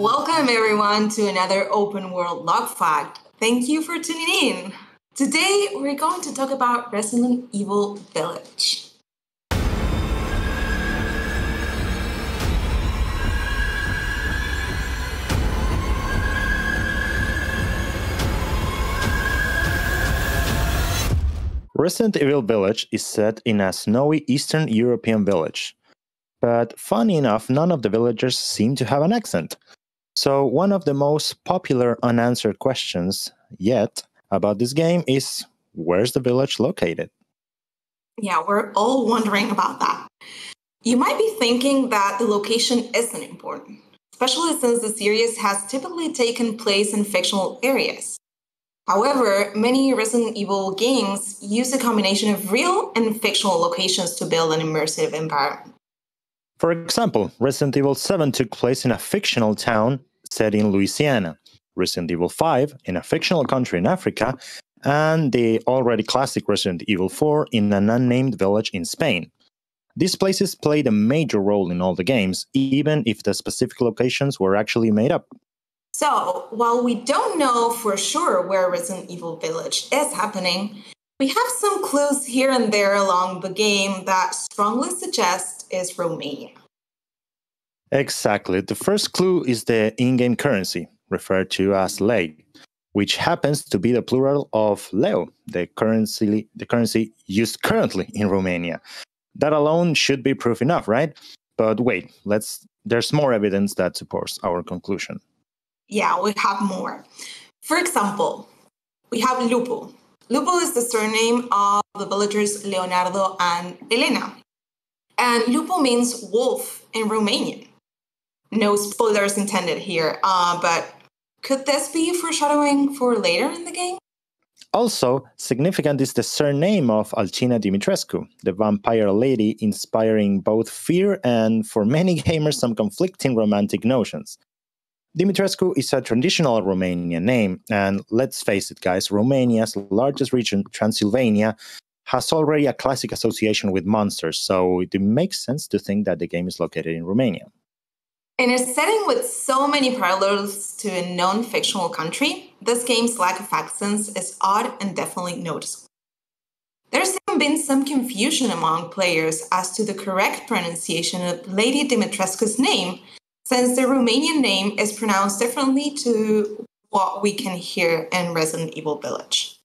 Welcome everyone to another Open World Log Fact. Thank you for tuning in. Today we're going to talk about Resident Evil Village. Resident Evil Village is set in a snowy Eastern European village. But funny enough, none of the villagers seem to have an accent. So one of the most popular unanswered questions yet about this game is, where's the village located? Yeah, we're all wondering about that. You might be thinking that the location isn't important, especially since the series has typically taken place in fictional areas. However, many Resident Evil games use a combination of real and fictional locations to build an immersive environment. For example, Resident Evil 7 took place in a fictional town set in Louisiana, Resident Evil 5 in a fictional country in Africa, and the already classic Resident Evil 4 in an unnamed village in Spain. These places played a major role in all the games, even if the specific locations were actually made up. So, while we don't know for sure where Resident Evil Village is happening, we have some clues here and there along the game that strongly suggest it's Romania. Exactly. The first clue is the in-game currency, referred to as lei, which happens to be the plural of leu, the currency used currently in Romania. That alone should be proof enough, right? But wait, there's more evidence that supports our conclusion. Yeah, we have more. For example, we have Lupo. Lupo is the surname of the villagers Leonardo and Elena. And Lupo means wolf in Romanian. No spoilers intended here, but could this be foreshadowing for later in the game? Also, significant is the surname of Alcina Dimitrescu, the vampire lady inspiring both fear and, for many gamers, some conflicting romantic notions. Dimitrescu is a traditional Romanian name, and let's face it, guys, Romania's largest region, Transylvania, has already a classic association with monsters, so it makes sense to think that the game is located in Romania. In a setting with so many parallels to a known fictional country, this game's lack of accents is odd and definitely noticeable. There's even been some confusion among players as to the correct pronunciation of Lady Dimitrescu's name, since the Romanian name is pronounced differently to what we can hear in Resident Evil Village.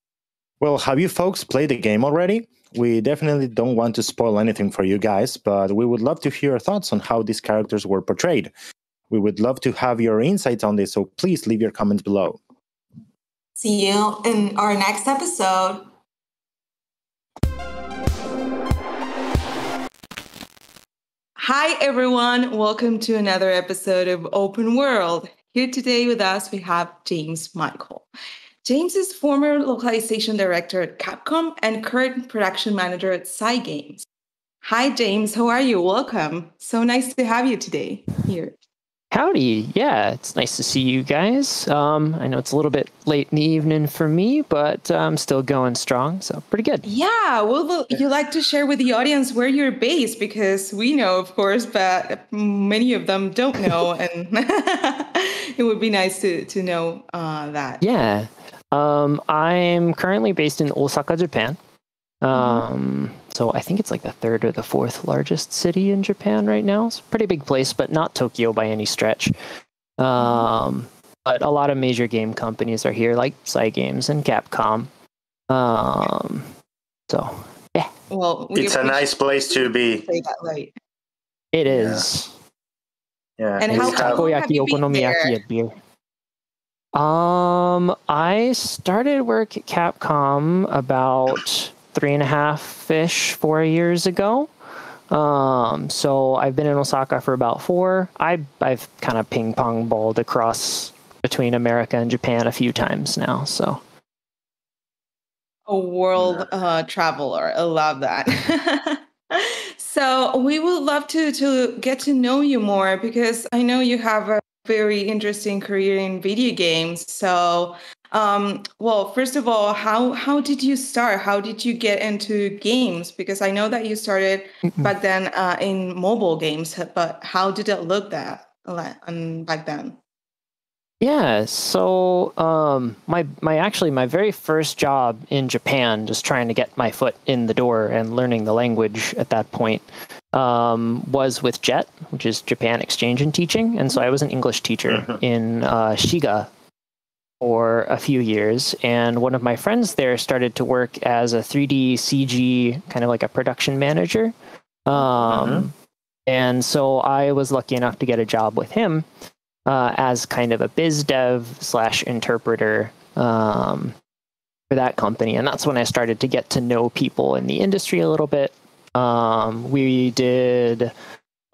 Well, have you folks played the game already? We definitely don't want to spoil anything for you guys, but we would love to hear your thoughts on how these characters were portrayed. We would love to have your insights on this, so please leave your comments below. See you in our next episode. Hi everyone, welcome to another episode of Open World. Here today with us we have James Michael. James is former localization director at Capcom and current production manager at Cygames. Hi James, how are you? Welcome. So nice to have you today here. Howdy. Yeah, it's nice to see you guys. I know it's a little bit late in the evening for me, but I'm still going strong, so pretty good. Yeah, well, you like to share with the audience where you're based, because we know, of course, but many of them don't know, and it would be nice to know that. Yeah. I'm currently based in Osaka, Japan. So I think it's like the third or the fourth largest city in Japan right now. It's a pretty big place, but not Tokyo by any stretch. But a lot of major game companies are here, like Cygames and Capcom. So yeah. Well, it's a nice place to be. Say that right. It is. Yeah. And how takoyaki, okonomiyaki, and beer. I started work at Capcom about 3.5-ish, 4 years ago. So I've been in Osaka for about 4. I've kind of ping pong balled across between America and Japan a few times now. So a world traveler. I love that. So we would love to get to know you more, because I know you have a very interesting career in video games. So, well, first of all, how did you start? How did you get into games? Because I know that you started back then in mobile games, but how did it look back then? Yeah, so my very first job in Japan, just trying to get my foot in the door and learning the language at that point, was with JET, which is Japan Exchange and Teaching, and so I was an English teacher in Shiga for a few years, and one of my friends there started to work as a 3D CG, kind of like a production manager, and so I was lucky enough to get a job with him. As kind of a biz dev / interpreter for that company. And that's when I started to get to know people in the industry a little bit. We did a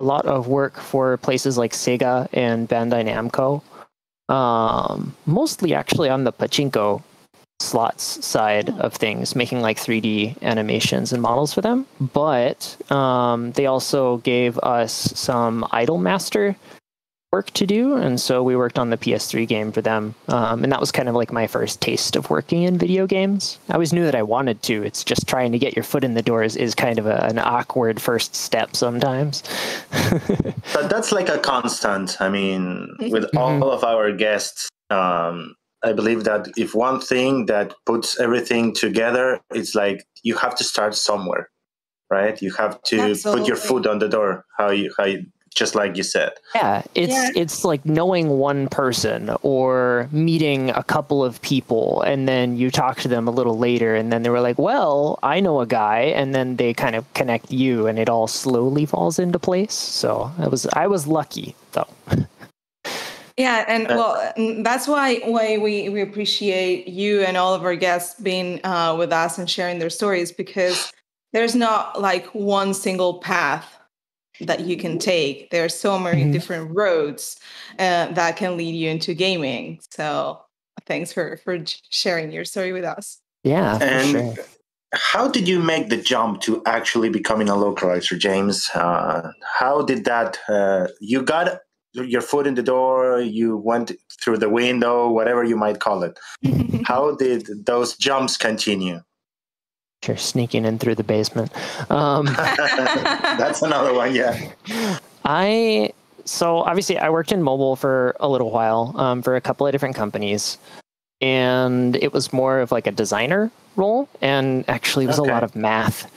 lot of work for places like Sega and Bandai Namco, mostly actually on the pachinko slots side of things, making like 3D animations and models for them. But they also gave us some Idolmaster work to do, and so we worked on the PS3 game for them, and that was kind of like my first taste of working in video games. I always knew that I wanted to. It's just trying to get your foot in the door is kind of an awkward first step sometimes. But that's like a constant. I mean, with all of our guests, I believe that if one thing that puts everything together, it's like you have to start somewhere, right? You have to put your foot on the door. How you just like you said. Yeah, it's like knowing one person or meeting a couple of people, and then you talk to them a little later, and then they were like, well, I know a guy, and then they kind of connect you, and it all slowly falls into place. So I was lucky, though. Yeah, and well, that's why we appreciate you and all of our guests being with us and sharing their stories, because there's not like one single path that you can take. There are so many different roads that can lead you into gaming. So thanks for sharing your story with us. Yeah, and for sure. How did you make the jump to actually becoming a localizer, James? How did that? You got your foot in the door, you went through the window, whatever you might call it. How did those jumps continue? Sure, sneaking in through the basement. That's another one, yeah. So obviously I worked in mobile for a little while, for a couple of different companies, and it was more of like a designer role, and actually it was a lot of math.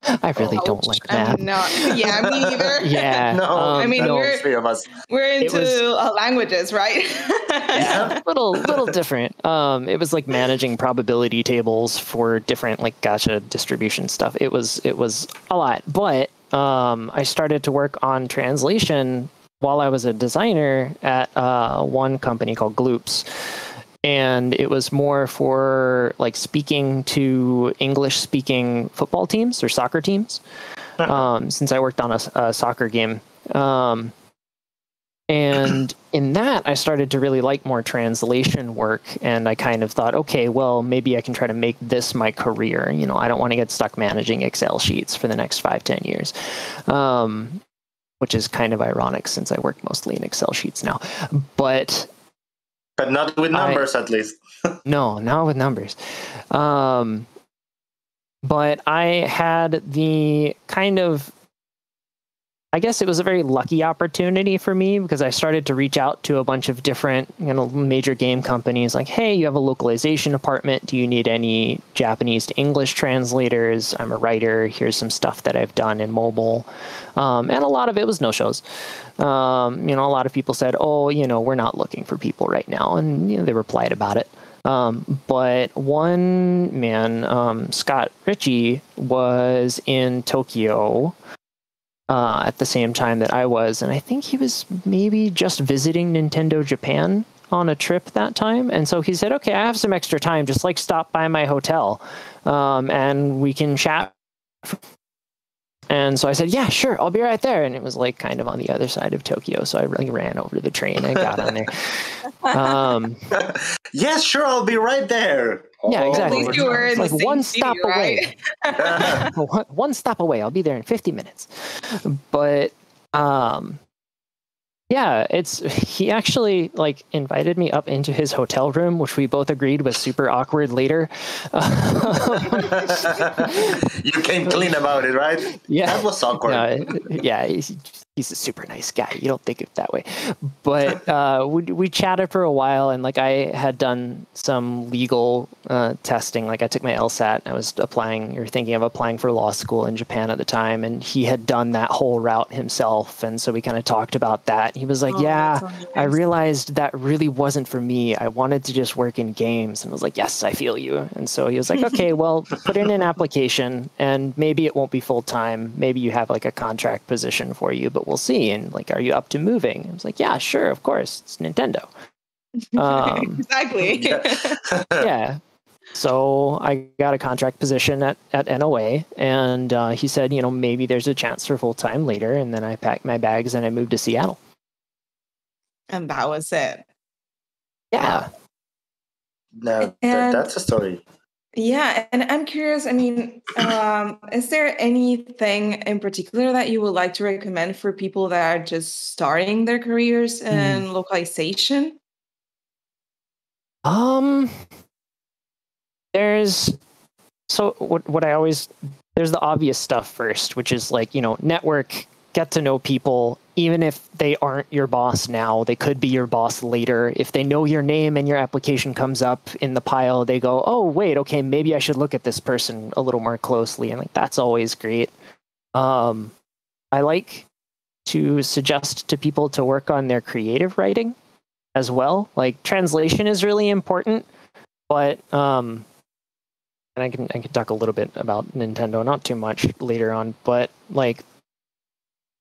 I really don't like math. Yeah, me neither. Yeah. No, I mean, we're three of us. We're into languages, right? Yeah, little different. It was like managing probability tables for different like gacha distribution stuff. It was a lot, but I started to work on translation while I was a designer at one company called Gloops. And it was more for like speaking to English-speaking football teams or soccer teams, since I worked on a soccer game. And in that, I started to really like more translation work, and I kind of thought, okay, well, maybe I can try to make this my career. You know, I don't want to get stuck managing Excel sheets for the next 5-10 years, which is kind of ironic since I work mostly in Excel sheets now. But not with numbers, at least. No, not with numbers. But I had the kind of, I guess it was a very lucky opportunity for me, because I started to reach out to a bunch of different, major game companies like, hey, you have a localization department. Do you need any Japanese to English translators? I'm a writer. Here's some stuff that I've done in mobile. And a lot of it was no-shows. A lot of people said, oh, we're not looking for people right now. And, they replied about it. But one man, Scott Ritchie, was in Tokyo at the same time that I was, and I think he was maybe just visiting Nintendo Japan on a trip that time. And so he said, okay, I have some extra time, just like stop by my hotel, and we can chat. And so I said, yeah, sure, I'll be right there. And it was like kind of on the other side of Tokyo. So I really ran over to the train and got on there. Yes, sure, I'll be right there. Yeah, exactly. At least you were in like the same one city, stop right? away. One stop away. I'll be there in 50 minutes. But yeah, he actually like invited me up into his hotel room, which we both agreed was super awkward later. You came clean about it, right? Yeah, that was awkward. Yeah, he's a super nice guy. You don't think of it that way. But we chatted for a while, and like I had done some legal testing. Like I took my LSAT. I was thinking of applying for law school in Japan at the time, and he had done that whole route himself. And so we kind of talked about that. He was like, "Yeah, I realized that really wasn't for me. I wanted to just work in games." And I was like, "Yes, I feel you." And so he was like, "Okay, well, put in an application, and maybe it won't be full time. Maybe you have like a contract position for you, but we'll see. And like, are you up to moving?" I was like, "Yeah, sure, of course. It's Nintendo." Exactly. Yeah. So I got a contract position at NOA, and he said, maybe there's a chance for full time later. And then I packed my bags and I moved to Seattle. And that was it. Yeah. No, that's a story. Yeah, and I'm curious, I mean, is there anything in particular that you would like to recommend for people that are just starting their careers in localization? There's the obvious stuff first, which is like, network, get to know people, even if they aren't your boss now, they could be your boss later. If they know your name and your application comes up in the pile, they go, "Oh, wait, okay, maybe I should look at this person a little more closely." And like, that's always great. I like to suggest to people to work on their creative writing as well. Like translation is really important, but, and I can talk a little bit about Nintendo, not too much later on, but like,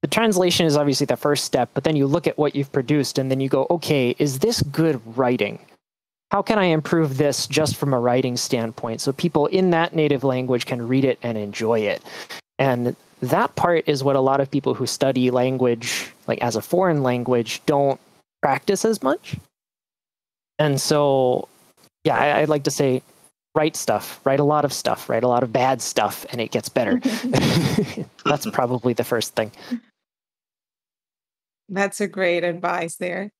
the translation is obviously the first step, but then you look at what you've produced and then you go, okay, is this good writing? How can I improve this just from a writing standpoint so people in that native language can read it and enjoy it? And that part is what a lot of people who study language, like as a foreign language, don't practice as much. And so, yeah, I'd like to say, write stuff, write a lot of stuff, write a lot of bad stuff, and it gets better. That's probably the first thing. That's a great advice there.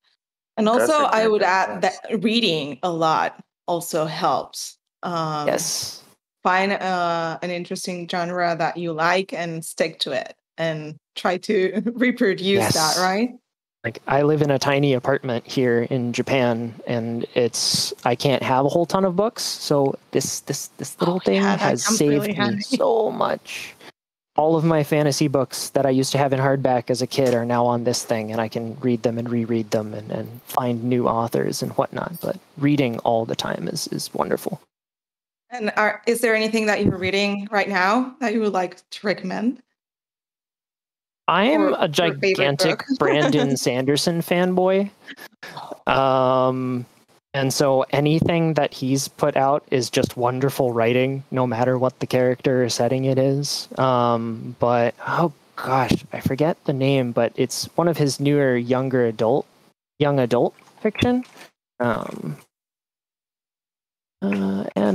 And also, I would add that reading a lot also helps. Yes. Find an interesting genre that you like and stick to it and try to reproduce that, right? Like I live in a tiny apartment here in Japan, and I can't have a whole ton of books. So this little thing has saved me so much. All of my fantasy books that I used to have in hardback as a kid are now on this thing, and I can read them and reread them and find new authors and whatnot. But reading all the time is wonderful. And is there anything that you're reading right now that you would like to recommend? I'm a gigantic Brandon Sanderson fanboy. And so anything that he's put out is just wonderful writing, no matter what the character or setting it is. But, oh gosh, I forget the name, but it's one of his newer young adult fiction. And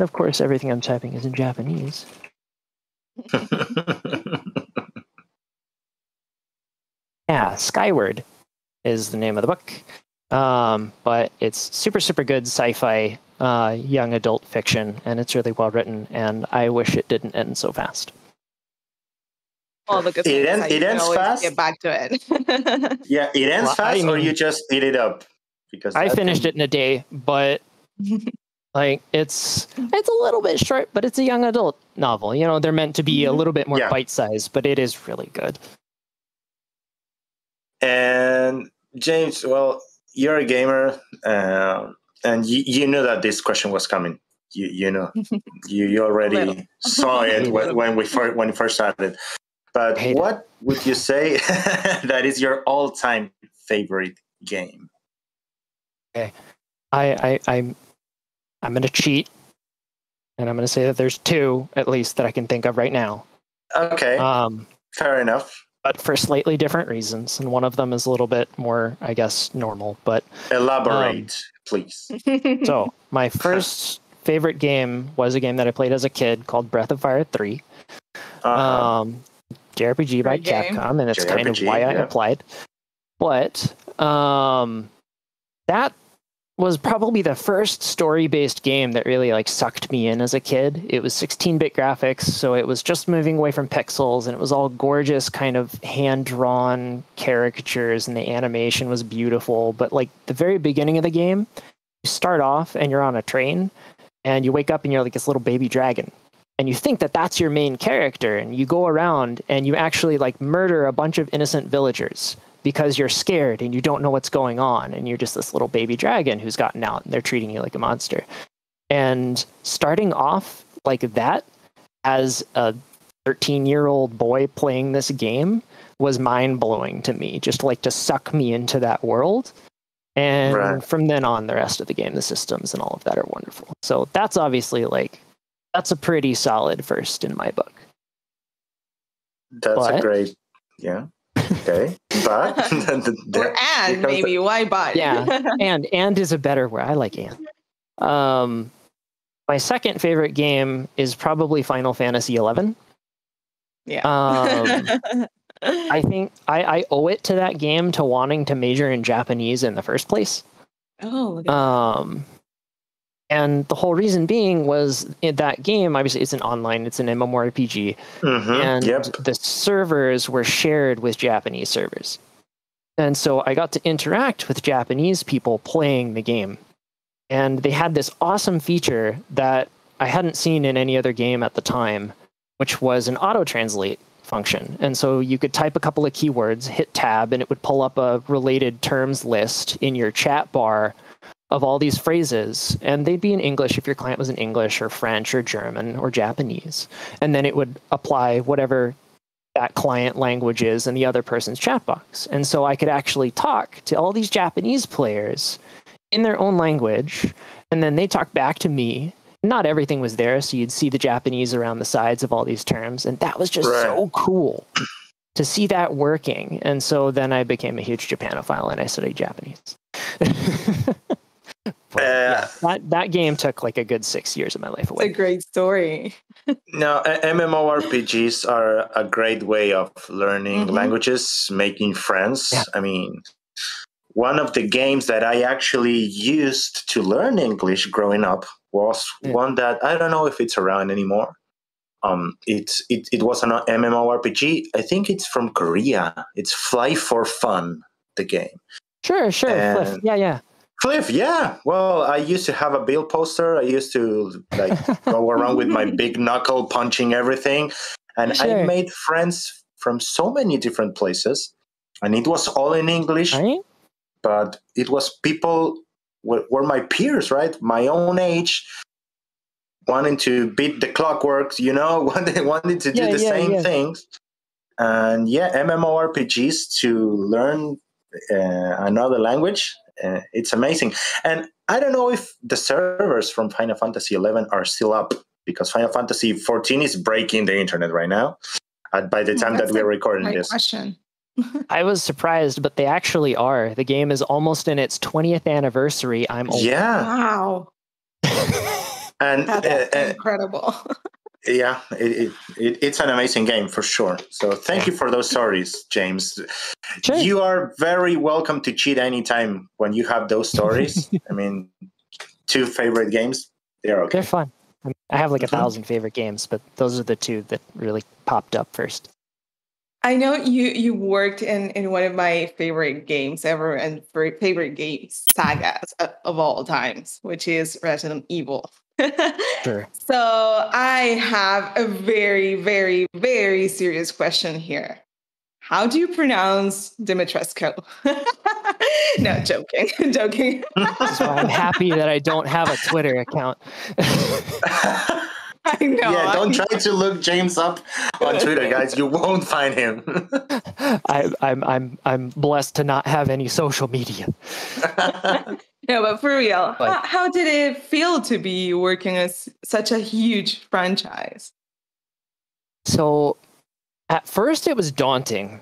of course, everything I'm typing is in Japanese. Yeah, Skyward is the name of the book. But it's super, super good sci-fi young adult fiction, and it's really well written, and I wish it didn't end so fast. Well, the good thing is that you can always fast? Get back to it. Yeah, it ends fast, or you just eat it up? Because I finished it in a day, but like it's a little bit short, but it's a young adult novel. They're meant to be a little bit more bite-sized, but it is really good. And James, well, you're a gamer, and you knew that this question was coming. You know, you already saw it when we first started. But what would you say that is your all-time favorite game? Okay, I'm going to cheat, and I'm going to say that there's two at least that I can think of right now. Okay. Fair enough. But for slightly different reasons, and one of them is a little bit more, I guess, normal. But elaborate, please. So my first favorite game was a game that I played as a kid called Breath of Fire 3. JRPG by Capcom, and it's kind of why I applied. But that was probably the first story-based game that really like sucked me in as a kid. It was 16-bit graphics, so it was just moving away from pixels, and it was all gorgeous kind of hand-drawn caricatures, and the animation was beautiful. But like the very beginning of the game, you start off and you're on a train, and you wake up and you're like this little baby dragon. And you think that that's your main character, and you go around and you actually like murder a bunch of innocent villagers because you're scared and you don't know what's going on, and you're just this little baby dragon who's gotten out and they're treating you like a monster. And starting off like that as a 13-year-old boy playing this game was mind-blowing to me, just like to suck me into that world. And from then on, the rest of the game, the systems and all of that are wonderful. So that's obviously like, that's a pretty solid first in my book. That's a great, yeah. Okay, but or and maybe why but? Yeah, and is a better word. I like and. My second favorite game is probably Final Fantasy XI. Yeah. I think I owe it to that game to wanting to major in Japanese in the first place. Oh. And the whole reason being was in that game, obviously it's an MMORPG, and the servers were shared with Japanese servers. And so I got to interact with Japanese people playing the game. And they had this awesome feature that I hadn't seen in any other game at the time, which was an auto-translate function. And so you could type a couple of keywords, hit tab, and it would pull up a related terms list in your chat bar of all these phrases, and they'd be in English if your client was in English or French or German or Japanese. And then it would apply whatever that client language is in the other person's chat box. And so I could actually talk to all these Japanese players in their own language, and then they talk back to me. Not everything was there, so you'd see the Japanese around the sides of all these terms, and that was just so cool to see that working. And so then I became a huge Japanophile, and I studied Japanese. That game took like a good 6 years of my life away. It's a great story. No, MMORPGs are a great way of learning languages, making friends. Yeah. I mean, one of the games that I actually used to learn English growing up was one that I don't know if it's around anymore. It was an MMORPG. I think it's from Korea. It's Fly for Fun, the game. Sure. Cliff. Yeah. Cliff, yeah. Well, I used to have a bill poster. I used to like go around with my big knuckle punching everything. And I made friends from so many different places. And it was all in English. Right? But it was people were my peers, right? My own age, wanting to beat the clockwork, wanted to do the same things. And MMORPGs to learn another language. It's amazing. And I don't know if the servers from Final Fantasy XI are still up, because Final Fantasy XIV is breaking the internet right now by the time that we're recording this. Question. I was surprised, but they actually are. The game is almost in its 20th anniversary. I'm old. Yeah. Wow. And that's incredible. Yeah, it's an amazing game for sure. So thank you for those stories, James. Sure. You are very welcome to cheat anytime when you have those stories. I mean, 2 favorite games, they're okay. They're fun. I have like 1,000 favorite games, but those are the 2 that really popped up first. I know you worked in one of my favorite games ever and favorite game sagas of all times, which is Resident Evil. Sure. So I have a very, very, very serious question here. How do you pronounce Dimitrescu? No, joking. So I'm happy that I don't have a Twitter account. I know. Yeah, don't try to look James up on Twitter, guys. You won't find him. I'm blessed to not have any social media. No, but for real, how did it feel to be working as such a huge franchise? So at first it was daunting,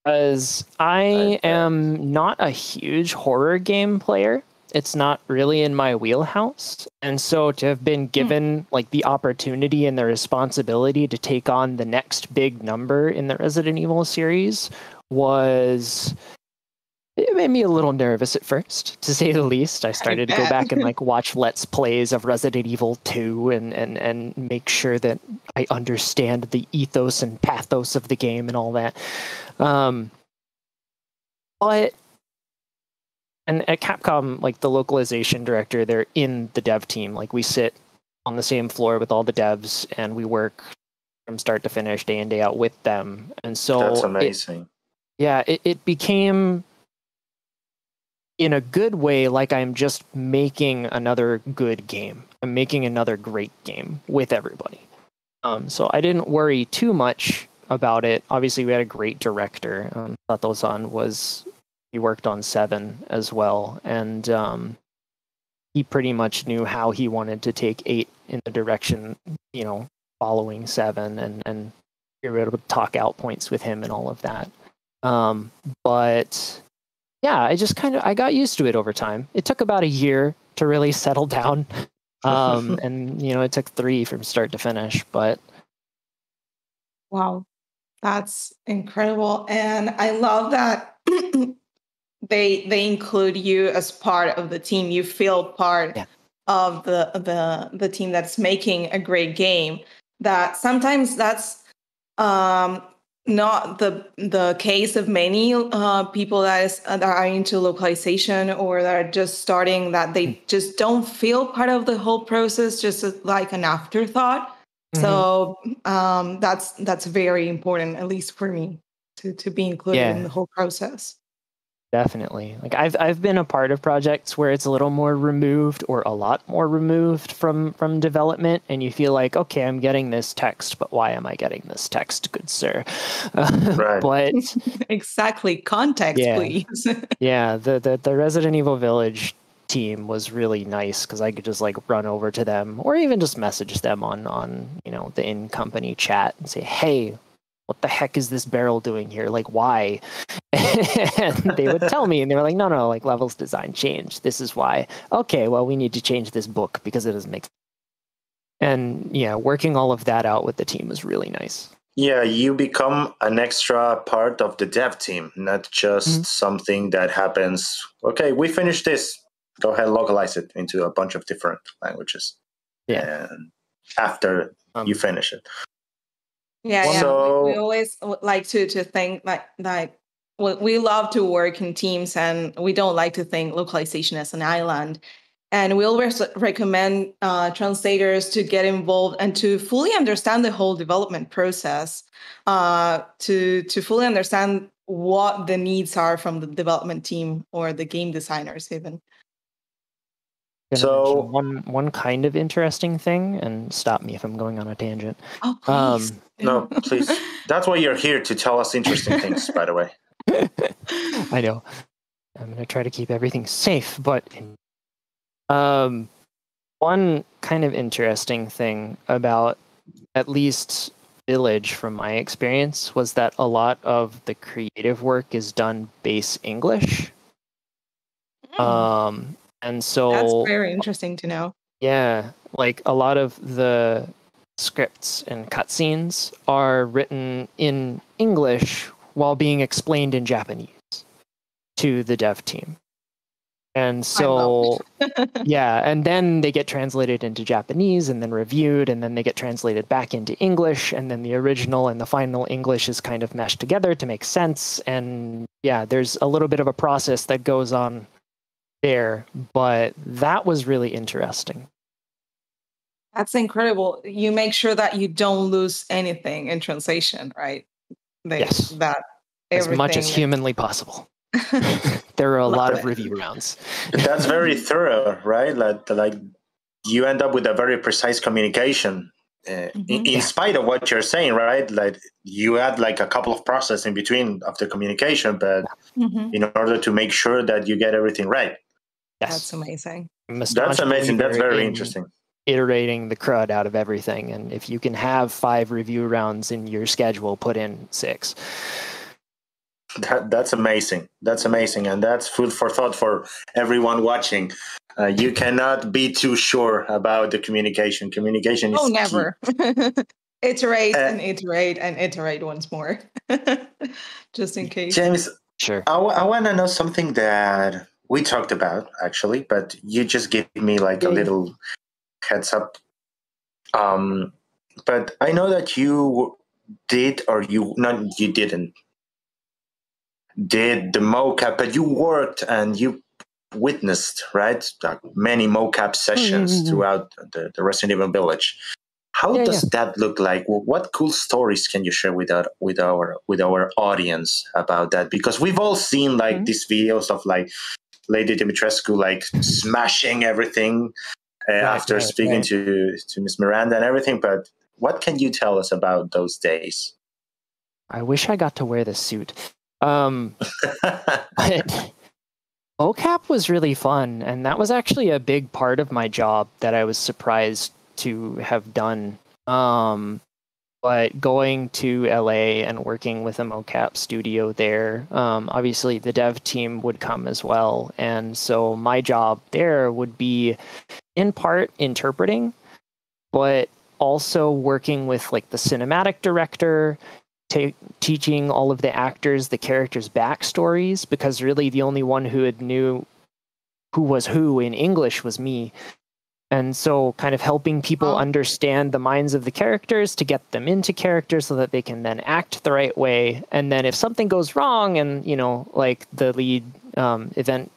because I am not a huge horror game player. It's not really in my wheelhouse. And so to have been given like the opportunity and the responsibility to take on the next big number in the Resident Evil series it made me a little nervous at first, to say the least. I started to go back and like watch Let's Plays of Resident Evil 2 and make sure that I understand the ethos and pathos of the game and all that. But and at Capcom, like the localization director, they're in the dev team. Like we sit on the same floor with all the devs and we work from start to finish, day in, day out with them. And so that's amazing. It became, in a good way, like I'm just making another good game. I'm making another great game with everybody. So I didn't worry too much about it. Obviously, we had a great director. Sato-san he worked on 7 as well, and he pretty much knew how he wanted to take 8 in the direction, following 7, and we were able to talk out points with him and all of that. But yeah, I got used to it over time. It took about a year to really settle down. And it took 3 from start to finish, but wow, that's incredible. And I love that they include you as part of the team. You feel part of the team that's making a great game. That sometimes that's not the case of many people that are into localization or that are just starting, that they just don't feel part of the whole process, just like an afterthought. Mm-hmm. So that's very important, at least for me, to be included in the whole process. Definitely. Like I've been a part of projects where it's a little more removed or a lot more removed from development, and you feel like, okay, I'm getting this text, but why am I getting this text, good sir? Right. But exactly, context, please. Yeah, the Resident Evil Village team was really nice because I could just like run over to them or even just message them on the in-company chat and say, hey, what the heck is this barrel doing here? Like, why? And they would tell me, and they were like, no, like levels design changed. This is why. Okay, well, we need to change this book because it doesn't make sense. And yeah, working all of that out with the team was really nice. Yeah, you become an extra part of the dev team, not just something that happens. Okay, we finished this. Go ahead and localize it into a bunch of different languages. Yeah. And after you finish it. Yeah, so, we always like to think like we love to work in teams, and we don't like to think localization as an island. And we'll recommend translators to get involved and to fully understand the whole development process, to fully understand what the needs are from the development team or the game designers even. So one kind of interesting thing, and stop me if I'm going on a tangent. Oh, please. No, please. That's why you're here, to tell us interesting things, by the way. I know. I'm going to try to keep everything safe, but one kind of interesting thing about at least Village, from my experience, was that a lot of the creative work is done base English. And so that's very interesting to know. Yeah, like a lot of the scripts and cutscenes are written in English while being explained in Japanese to the dev team. And so, yeah, and then they get translated into Japanese and then reviewed, and then they get translated back into English, and then the original and the final English is kind of meshed together to make sense. And yeah, there's a little bit of a process that goes on there, but that was really interesting. That's incredible. You make sure that you don't lose anything in translation, right? Yes. That as much as humanly possible. There are a lot of review rounds. That's very thorough, right? Like you end up with a very precise communication. In spite of what you're saying, right? Like you add like a couple of processes in between of the communication, but in order to make sure that you get everything right. Yes. That's amazing. That's amazing. That's very interesting. Iterating the crud out of everything. And if you can have 5 review rounds in your schedule, put in 6. That's amazing. That's amazing. And that's food for thought for everyone watching. You cannot be too sure about the communication. Communication is never. Iterate and iterate and iterate once more. Just in case. James, Sure. I want to know something that we talked about actually, but you just gave me like a little heads up. But I know that you did, or you didn't did the mocap, but you worked and you witnessed, right? Like many mocap sessions throughout the Resident Evil Village. How does that look like? What cool stories can you share with our audience about that? Because we've all seen like these videos of like Lady Dimitrescu like smashing everything after speaking to Miss Miranda and everything. But what can you tell us about those days? I wish I got to wear this suit. But mocap was really fun, and that was actually a big part of my job that I was surprised to have done. But going to LA and working with a mocap studio there, obviously the dev team would come as well. And so my job there would be in part interpreting, but also working with like the cinematic director, teaching all of the actors the characters' backstories, because really the only one who had knew who was who in English was me. And so kind of helping people understand the minds of the characters to get them into characters so that they can then act the right way. And then if something goes wrong and, you know, like the lead event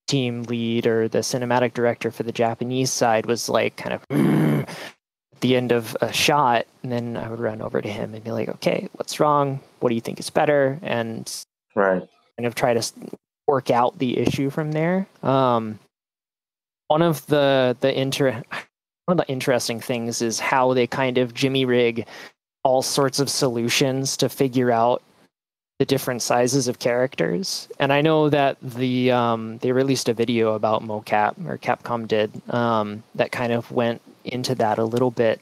team lead or the cinematic director for the Japanese side was like kind of at the end of a shot, and then I would run over to him and be like, okay, what's wrong? What do you think is better? And kind of try to work out the issue from there. One of the interesting things is how they kind of jimmy rig all sorts of solutions to figure out the different sizes of characters. And I know that they released a video about mocap, or Capcom did, that kind of went into that a little bit.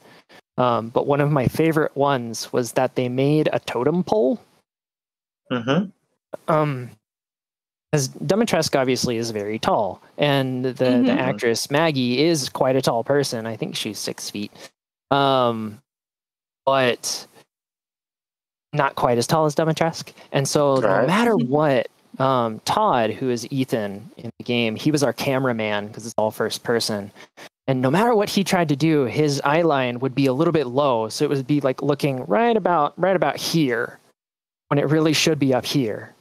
But one of my favorite ones was that they made a totem pole. As Dimitrescu obviously is very tall, and the actress Maggie is quite a tall person. I think she's 6 feet, but not quite as tall as Dimitrescu. And so no matter what, Todd, who is Ethan in the game, he was our cameraman because it's all first person. And no matter what he tried to do, his eye line would be a little bit low, so it would be like looking right about here, when it really should be up here.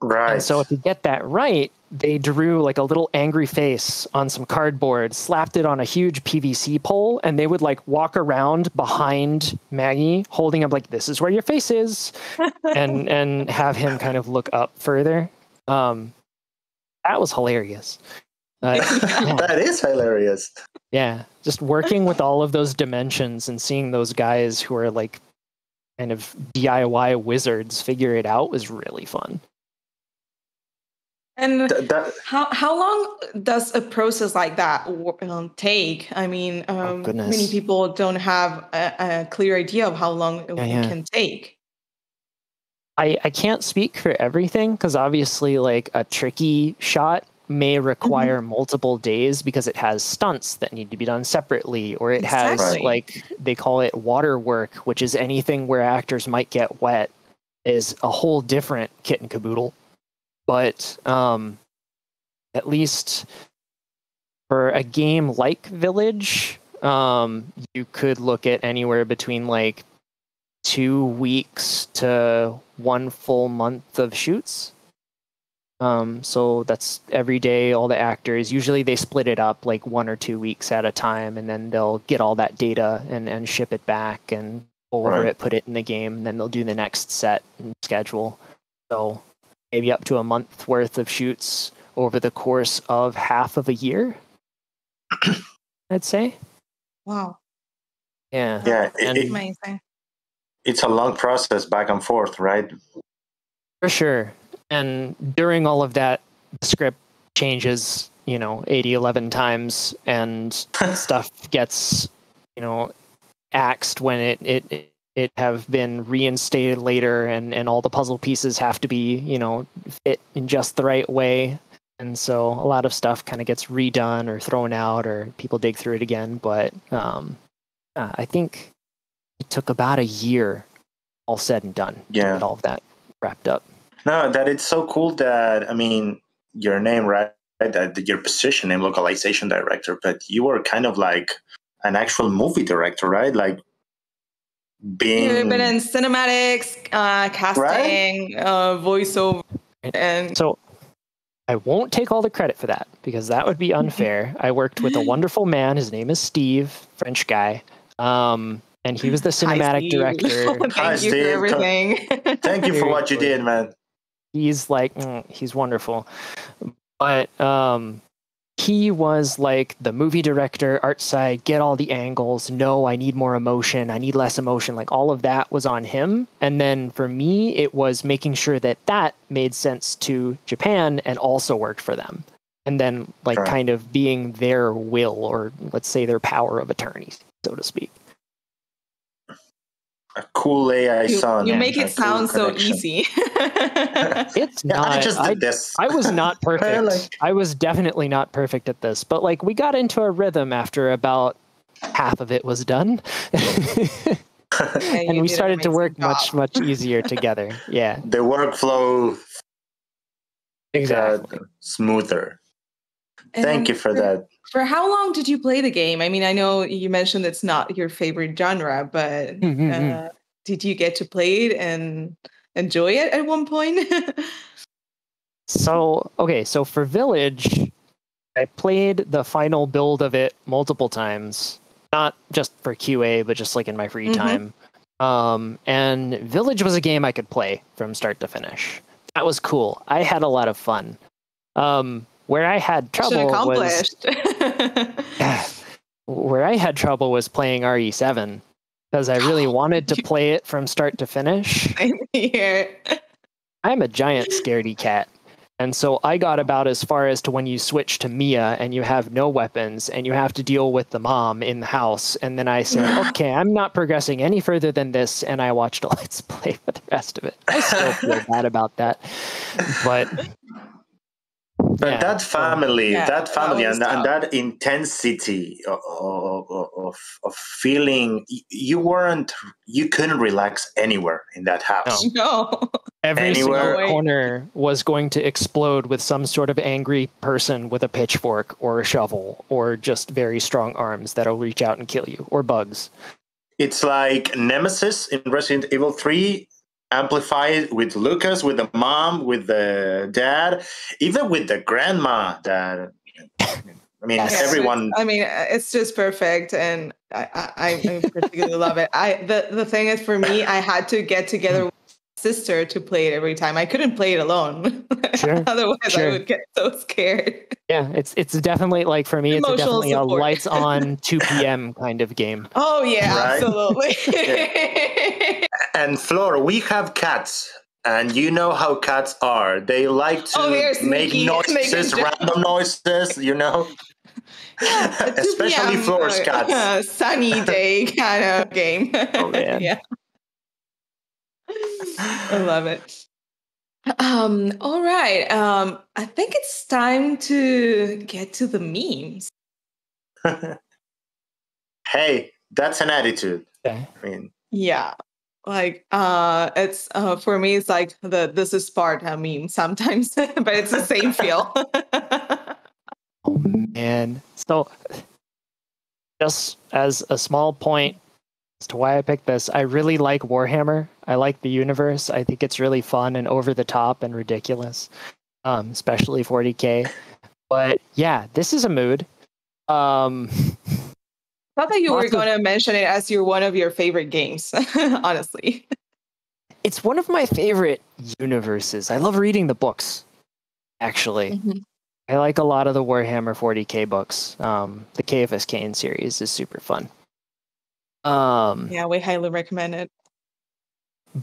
Right. And so to get that right, they drew like a little angry face on some cardboard, slapped it on a huge PVC pole, and they would like walk around behind Maggie, holding up like, this is where your face is, and have him kind of look up further. That was hilarious. That is hilarious. Yeah, just working with all of those dimensions and seeing those guys who are like kind of DIY wizards figure it out was really fun. And how long does a process like that take? I mean, many people don't have a clear idea of how long it can take. I can't speak for everything, because obviously like a tricky shot may require multiple days because it has stunts that need to be done separately, or it has like, they call it water work, which is anything where actors might get wet, is a whole different kit and caboodle. But at least for a game like Village, you could look at anywhere between like 2 weeks to 1 full month of shoots. So that's every day, all the actors. Usually they split it up like 1 or 2 weeks at a time, and then they'll get all that data and ship it back and go over it, put it in the game, and then they'll do the next set and schedule. So maybe up to a month worth of shoots over the course of half of a year, I'd say. Wow. Yeah. Yeah. Amazing. It's a long process back and forth, right? For sure. And during all of that, the script changes, 11 times, and stuff gets, axed when it have been reinstated later, and all the puzzle pieces have to be, fit in just the right way. And so a lot of stuff kind of gets redone or thrown out, or people dig through it again. But I think it took about a year, all said and done, to get all of that wrapped up. No, that it's so cool that, I mean, your name, right? That your position name, localization director, but you were kind of like an actual movie director, right? Like being. You've been in cinematics, casting, voiceover, and so I won't take all the credit for that because that would be unfair. I worked with a wonderful man. His name is Steve, French guy. And he was the cinematic director. Thank you for everything. Thank you for what you did, man. He's like, he's wonderful. But he was like the movie director, art side, get all the angles. No, I need more emotion. I need less emotion. Like all of that was on him. And then for me, it was making sure that that made sense to Japan and also worked for them. And then like kind of being their will, or let's say their power of attorney, so to speak. A cool AI son. You make it sound so easy. It's not. I just did this. I was not perfect. I was definitely not perfect at this, but like we got into a rhythm after about half of it was done, and we started to work much easier together. Yeah, the workflow exactly smoother. Thank you for that. For how long did you play the game? I mean, I know you mentioned it's not your favorite genre, but did you get to play it and enjoy it at one point? So for Village, I played the final build of it multiple times, not just for QA, but just like in my free time. And Village was a game I could play from start to finish. That was cool. I had a lot of fun. Where I had trouble was playing RE7 because I really wanted to play it from start to finish. I'm a giant scaredy cat. And so I got about as far as to when you switch to Mia and you have no weapons and you have to deal with the mom in the house. And then I said, okay, I'm not progressing any further than this. And I watched a Let's Play for the rest of it. I still feel bad about that. But that family, and that intensity of feeling, you couldn't relax anywhere in that house. No. Every single corner was going to explode with some sort of angry person with a pitchfork or a shovel or just very strong arms that'll reach out and kill you, or bugs. It's like Nemesis in Resident Evil 3, amplified with Lucas, with the mom, with the dad, even with the grandma. That I mean, everyone. I mean, it's just perfect, and I particularly love it. The thing is, for me, I had to get together with my sister to play it every time. I couldn't play it alone. Sure. Otherwise, I would get so scared. Yeah, it's definitely like for me, it's definitely a lights on 2 p.m. kind of game. Oh yeah, right? Absolutely. And Flor, we have cats, and you know how cats are. They like to make noises, random noises, you know. Yeah, especially Flor's cats. Sunny day kind of game. Oh man. Yeah. I love it. All right. I think it's time to get to the memes. Hey, that's an attitude. Okay. I mean, yeah. Like it's for me, it's like this is Sparta meme sometimes, but it's the same feel. Oh man. So just as a small point as to why I picked this, I really like Warhammer. I like the universe. I think it's really fun and over the top and ridiculous, especially 40K. But yeah, this is a mood. Thought that you were going to mention it as one of your favorite games, honestly. It's one of my favorite universes. I love reading the books, actually. Mm-hmm. I like a lot of the Warhammer 40K books. The KFS Kane series is super fun. Yeah, we highly recommend it.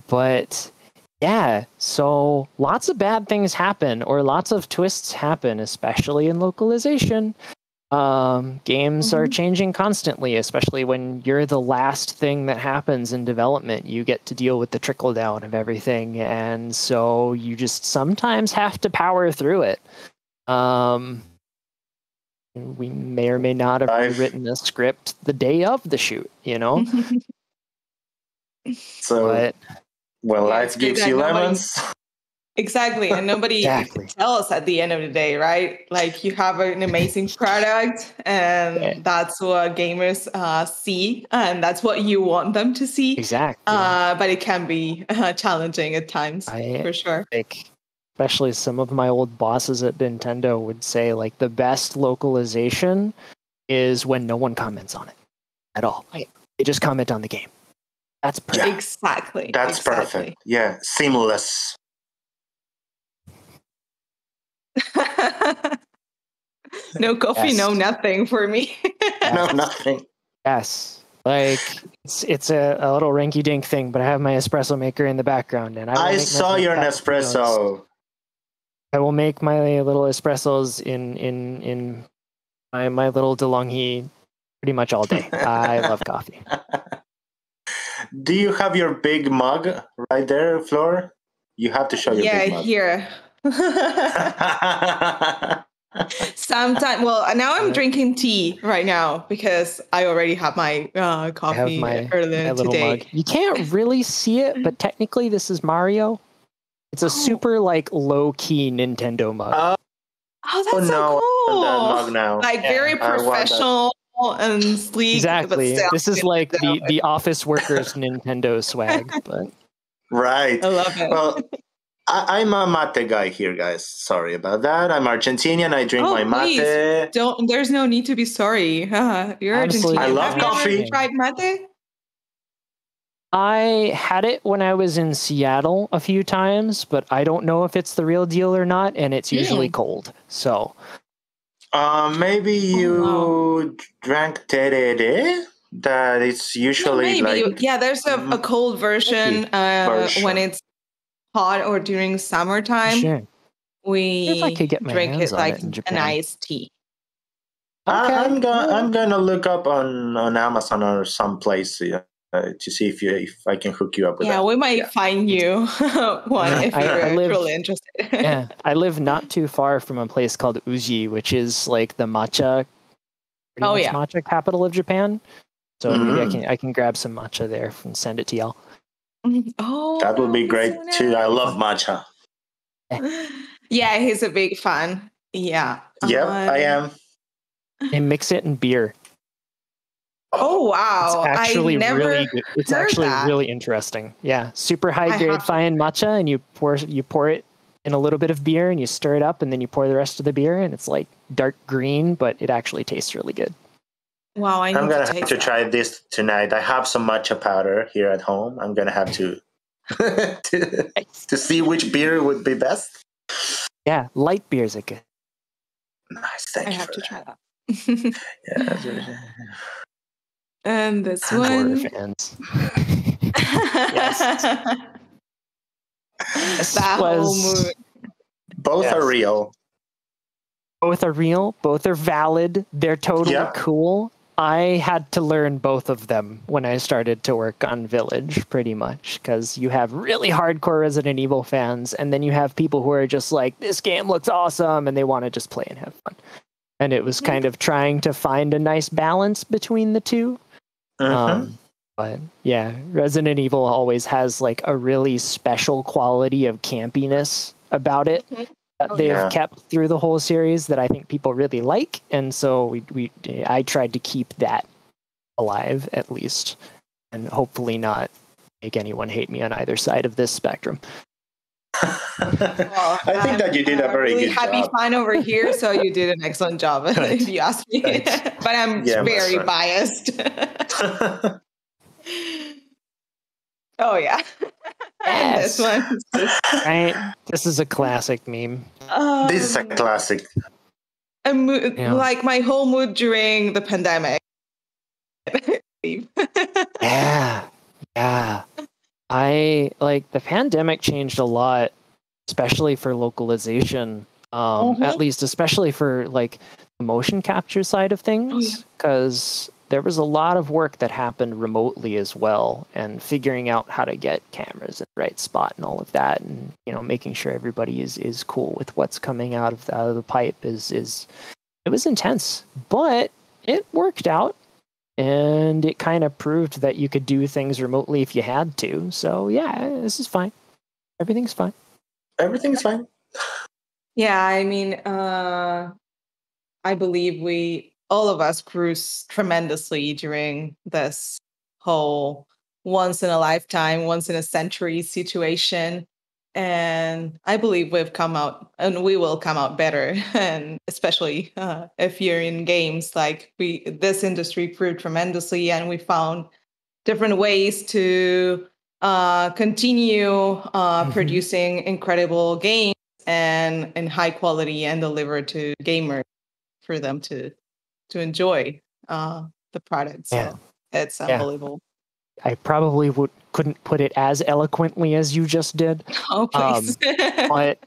But yeah, so lots of bad things happen, or lots of twists happen, especially in localization. Games are changing constantly, especially when you're the last thing that happens in development. You get to deal with the trickle down of everything, and so you just sometimes have to power through it. We may or may not have written a script the day of the shoot, you know? So, life gives you lemons. Exactly. And nobody tells at the end of the day, right? Like you have an amazing product and that's what gamers see and that's what you want them to see. Exactly. But it can be challenging at times, for sure. Like, especially some of my old bosses at Nintendo would say like the best localization is when no one comments on it at all. They just comment on the game. That's perfect. Yeah. Exactly. That's perfect. Yeah. Seamless. No coffee, no nothing for me. No, nothing. Yes. Like it's a little rinky dink thing, but I have my espresso maker in the background and I saw your Nespresso. I will make my little espressos in my little DeLonghi pretty much all day. I love coffee. Do you have your big mug right there, Flor? You have to show your big mug. Yeah, here. Sometimes, well, now I'm drinking tea right now because I already have my coffee earlier today. Mug. You can't really see it, but technically this is Mario. It's a super like low key Nintendo mug. Oh, that's so cool! That mug now. Like very professional and sleek. Exactly. This is like the office workers Nintendo swag, but right. I love it. Well, I'm a mate guy here, guys. Sorry about that. I'm Argentinian. I drink my mate. Don't. There's no need to be sorry. You're Argentinian. I love coffee. Have you ever tried mate? I had it when I was in Seattle a few times, but I don't know if it's the real deal or not, and it's usually cold. So, maybe you drank tereré. That it's usually there's a cold version when it's hot or during summertime. Sure. We drink it like an iced tea. Okay. I'm gonna look up on Amazon or someplace to see if I can hook you up with that. Yeah, we might find you one if you're really interested. Yeah, I live not too far from a place called Uji, which is like the matcha, matcha capital of Japan. So maybe I can grab some matcha there and send it to y'all. Oh, that would be great too. I love matcha. Yeah, he's a big fan. Yeah. Yep, I am. And mix it in beer. Oh wow! It's actually really good. It's actually really interesting. Yeah, super high grade fine matcha, and you pour it in a little bit of beer, and you stir it up, and then you pour the rest of the beer, and it's like dark green, but it actually tastes really good. Wow! I'm gonna have to try this tonight. I have some matcha powder here at home. I'm gonna have to to see which beer would be best. Yeah, light beers are good. Nice, thank you. I have to try that. Yeah. And this one. Fans. Yes. That whole mood. Both are real. Both are real. Both are valid. They're totally cool. I had to learn both of them when I started to work on Village, pretty much, because you have really hardcore Resident Evil fans, and then you have people who are just like, this game looks awesome, and they want to just play and have fun. And it was kind of trying to find a nice balance between the two. But yeah, Resident Evil always has like a really special quality of campiness about it that they've kept through the whole series that I think people really like, and so I tried to keep that alive at least, and hopefully not make anyone hate me on either side of this spectrum. Well, I think that you did a very good job. Happy fan over here, so you did an excellent job, if you ask me. But I'm very biased. Oh yeah. Yes. This one. Right? This is a classic meme. This is a classic. Like my whole mood during the pandemic. Yeah. I like the pandemic changed a lot, especially for localization. At least especially for like the motion capture side of things, because there was a lot of work that happened remotely as well, and figuring out how to get cameras in the right spot and all of that, and making sure everybody is cool with what's coming out of the pipe is it was intense, but it worked out, and it kind of proved that you could do things remotely if you had to. So yeah, this is fine. Everything's fine. Everything's fine. Yeah, I mean, I believe all of us grew tremendously during this whole once in a lifetime, once in a century situation. And I believe we've come out and we will come out better. And especially if you're in games, like this industry grew tremendously and we found different ways to continue producing incredible games and high quality and deliver to gamers for them to enjoy the product. So it's unbelievable. I probably couldn't put it as eloquently as you just did. Oh, please. But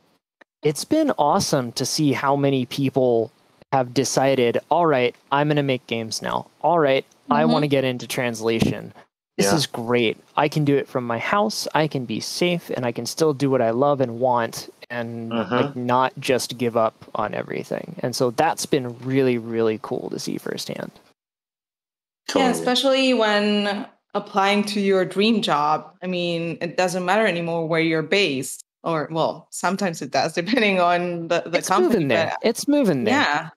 it's been awesome to see how many people have decided, all right, I'm going to make games now. All right, I want to get into translation. This is great. I can do it from my house. I can be safe, and I can still do what I love and want, and like not just give up on everything. And so that's been really, really cool to see firsthand. Totally. Yeah, especially when applying to your dream job. I mean, it doesn't matter anymore where you're based, or well, sometimes it does, depending on the it's company. Moving there. It's moving there. Yeah.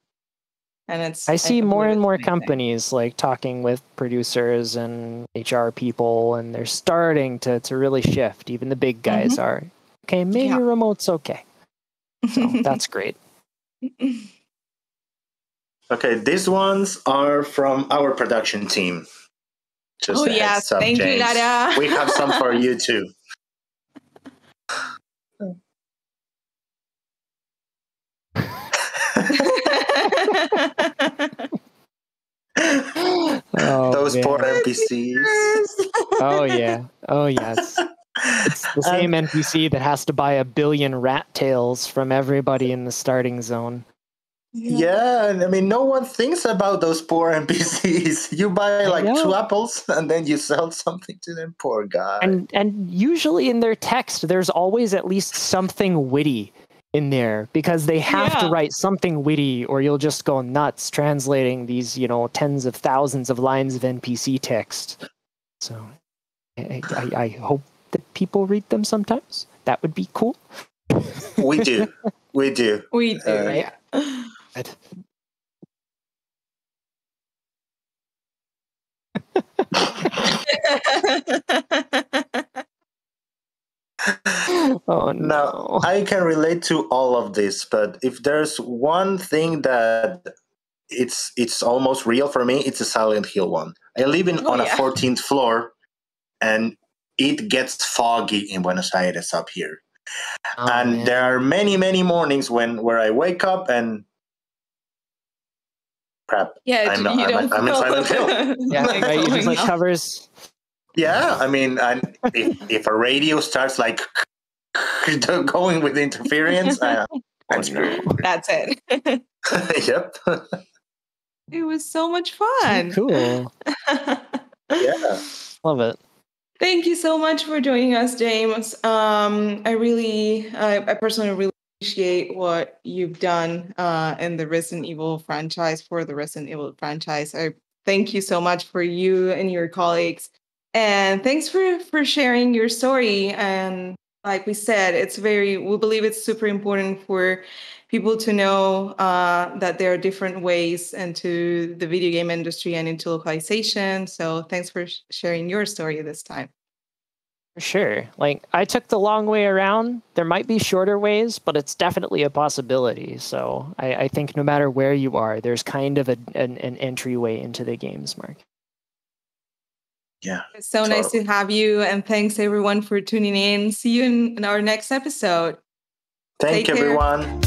And I see more and more companies like talking with producers and HR people, and they're starting to really shift. Even the big guys are. Okay, maybe remote's okay. So that's great. Okay, these ones are from our production team. Just yes, thank you, Lara. We have some for you too. Those poor NPCs. Oh yeah. Oh yes. It's the same NPC that has to buy 1 billion rat tails from everybody in the starting zone. Yeah, and I mean, no one thinks about those poor NPCs. You buy like 2 apples and then you sell something to them. Poor guy. And usually in their text, there's always at least something witty in there, because they have to write something witty, or you'll just go nuts translating these, tens of thousands of lines of NPC text. So I hope that people read them sometimes. That would be cool. We do. We do. We do, yeah. Oh no. Now, I can relate to all of this, but if there's one thing that it's almost real for me, it's a Silent Hill one. I live on a 14th floor, and it gets foggy in Buenos Aires up here. And there are many, many mornings where I wake up and crap. I'm in Silent Hill. Yeah, you just like covers. Yeah, I mean, if a radio starts like going with interference, I'm screwed. That's it. Yep. It was so much fun. Cool. Yeah. Love it. Thank you so much for joining us, James. I personally really appreciate what you've done in the Resident Evil franchise, for the Resident Evil franchise. I thank you so much for you and your colleagues. And thanks for sharing your story. And like we said, we believe it's super important for people to know that there are different ways into the video game industry and into localization. So thanks for sharing your story this time. For sure. Like, I took the long way around. There might be shorter ways, but it's definitely a possibility. So I think no matter where you are, there's kind of an entryway into the games market. Yeah. It's so nice to have you. And thanks everyone for tuning in. See you in our next episode. Thank you, everyone.